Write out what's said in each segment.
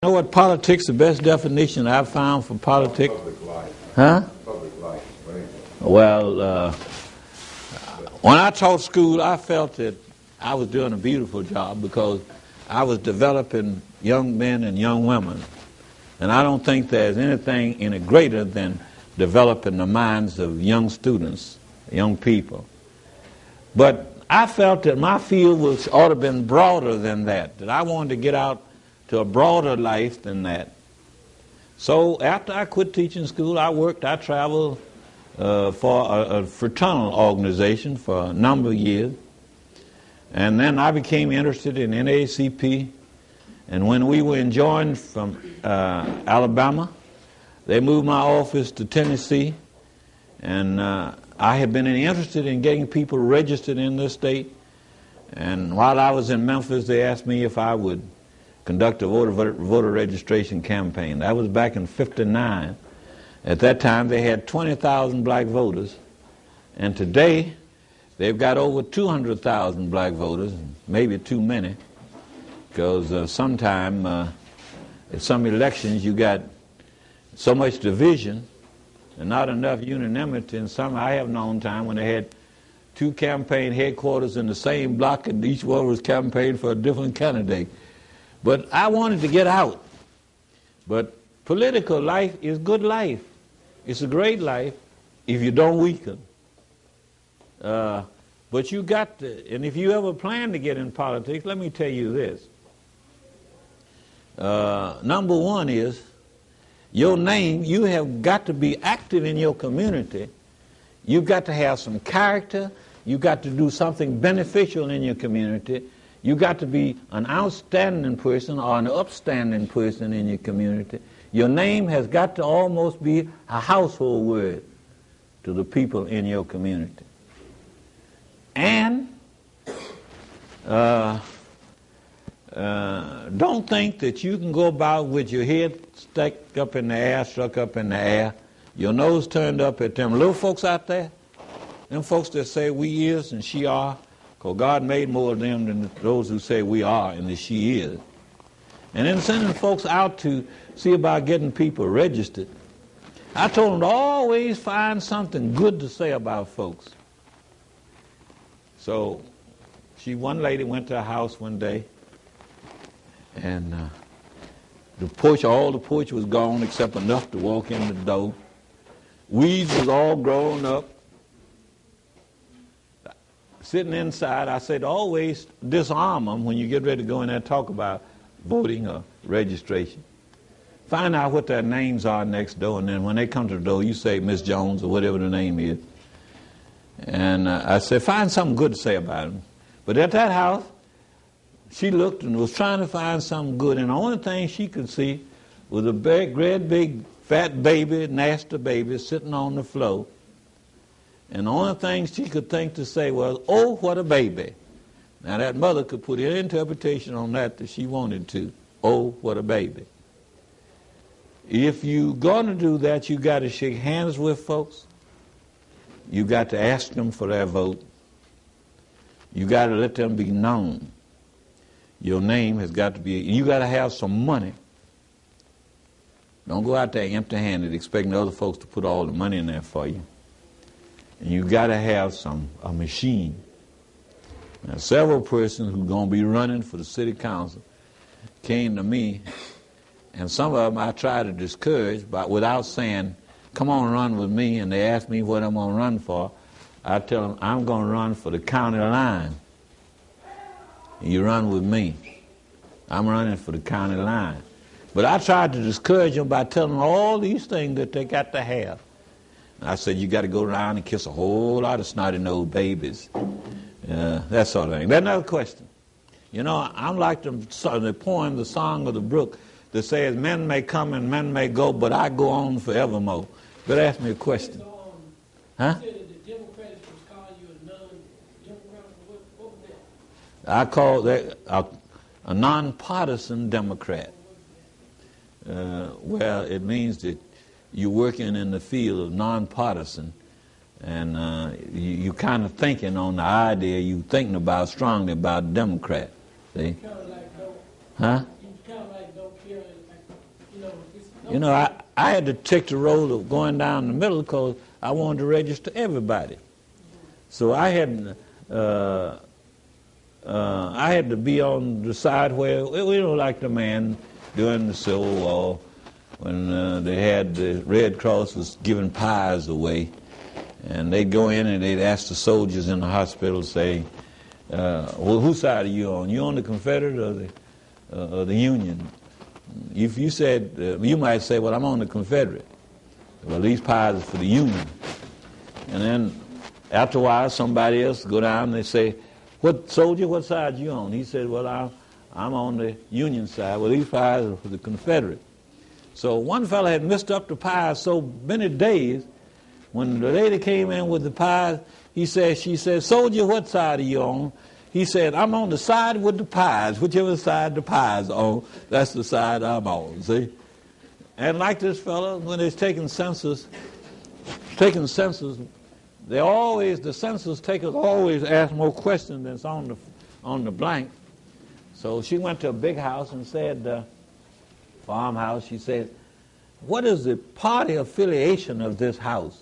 You know what politics, the best definition I've found for politics? Public life. Huh? Public life. Well, when I taught school, I felt that I was doing a beautiful job because I was developing young men and young women. And I don't think there's anything any greater than developing the minds of young students, young people. But I felt that my field ought to have been broader than that I wanted to get out to a broader life than that. So after I quit teaching school, I traveled for a fraternal organization for a number of years. And then I became interested in NAACP. And when we were enjoined from Alabama, they moved my office to Tennessee. And I had been interested in getting people registered in this state. And while I was in Memphis, they asked me if I would conduct a voter registration campaign. That was back in '59. At that time, they had 20,000 black voters. And today, they've got over 200,000 black voters, maybe too many, because sometime at some elections, you got so much division and not enough unanimity. And some, I have known time when they had two campaign headquarters in the same block and each one was campaigning for a different candidate. But I wanted to get out. But political life is good life. It's a great life if you don't weaken. But you got to, and if you ever plan to get in politics, let me tell you this. Number one is, your name, you have got to be active in your community. You've got to have some character. You've got to do something beneficial in your community. You've got to be an outstanding person or an upstanding person in your community. Your name has got to almost be a household word to the people in your community. And don't think that you can go about with your head stuck up in the air, your nose turned up at them little folks out there, them folks that say we is and she are, because God made more of them than those who say we are and that she is. And then sending folks out to see about getting people registered. I told them to always find something good to say about folks. So one lady went to her house one day, and all the porch was gone except enough to walk in the door. Weeds was all grown up. Sitting inside, I said, always disarm them when you get ready to go in there and talk about voting or registration. Find out what their names are next door, and then when they come to the door, you say Miss Jones or whatever the name is. And I said, find something good to say about them. But at that house, she looked and was trying to find something good, and the only thing she could see was a big, fat baby, nasty baby sitting on the floor. And the only thing she could think to say was, oh, what a baby. Now that mother could put any interpretation on that she wanted to. Oh, what a baby. If you're going to do that, you got to shake hands with folks. You got to ask them for their vote. You got to let them be known. Your name has got to be, you got to have some money. Don't go out there empty-handed expecting other folks to put all the money in there for you. And you got to have a machine. Now, several persons who are going to be running for the city council came to me, and some of them I tried to discourage, but without saying, come on, run with me, and they asked me what I'm going to run for. I tell them, I'm going to run for the county line. You run with me. I'm running for the county line. But I tried to discourage them by telling them all these things that they got to have. I said, you got to go around and kiss a whole lot of snotty-nosed babies. That sort of thing. That's another question. You know, I'm like the poem, the Song of the Brook, that says, men may come and men may go, but I go on forevermore. But ask me a question. Huh? You said that the Democrats was calling you a non-Democrat. What was that? I call that a nonpartisan Democrat. Well, it means that you're working in the field of nonpartisan, and you kind of thinking on the idea, you thinking strongly about Democrat. See? Kind of like Huh? you kind of like don't care anything You know, it's You know, I had to take the road of going down the middle because I wanted to register everybody. So I had to be on the side where, we don't like the man during the Civil War when they had the Red Cross was giving pies away. And they'd go in and they'd ask the soldiers in the hospital, say, well, whose side are you on? You on the Confederate or the Union? If you said, you might say, well, I'm on the Confederate. Well, these pies are for the Union. And then after a while, somebody else go down and they say, what soldier, what side you on? He said, well, I'm on the Union side. Well, these pies are for the Confederate. So one fellow had messed up the pies so many days, when the lady came in with the pies, she said, soldier, what side are you on? He said, I'm on the side with the pies. Whichever side the pies are on, that's the side I'm on, see? And like this fellow, when they're taking census, the census takers always ask more questions than's on the blank. So she went to a big house and said, farmhouse, she said, what is the party affiliation of this house?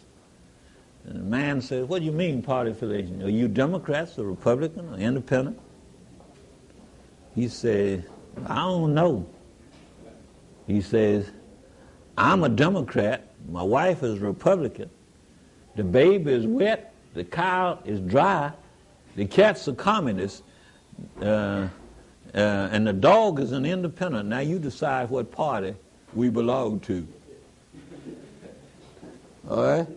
And the man said, what do you mean party affiliation? Are you Democrats or Republican or Independent? He said, I don't know. He says, I'm a Democrat, my wife is Republican, the baby is wet, the cow is dry, the cat's a communist, and the dog is an independent. Now you decide what party we belong to. All right?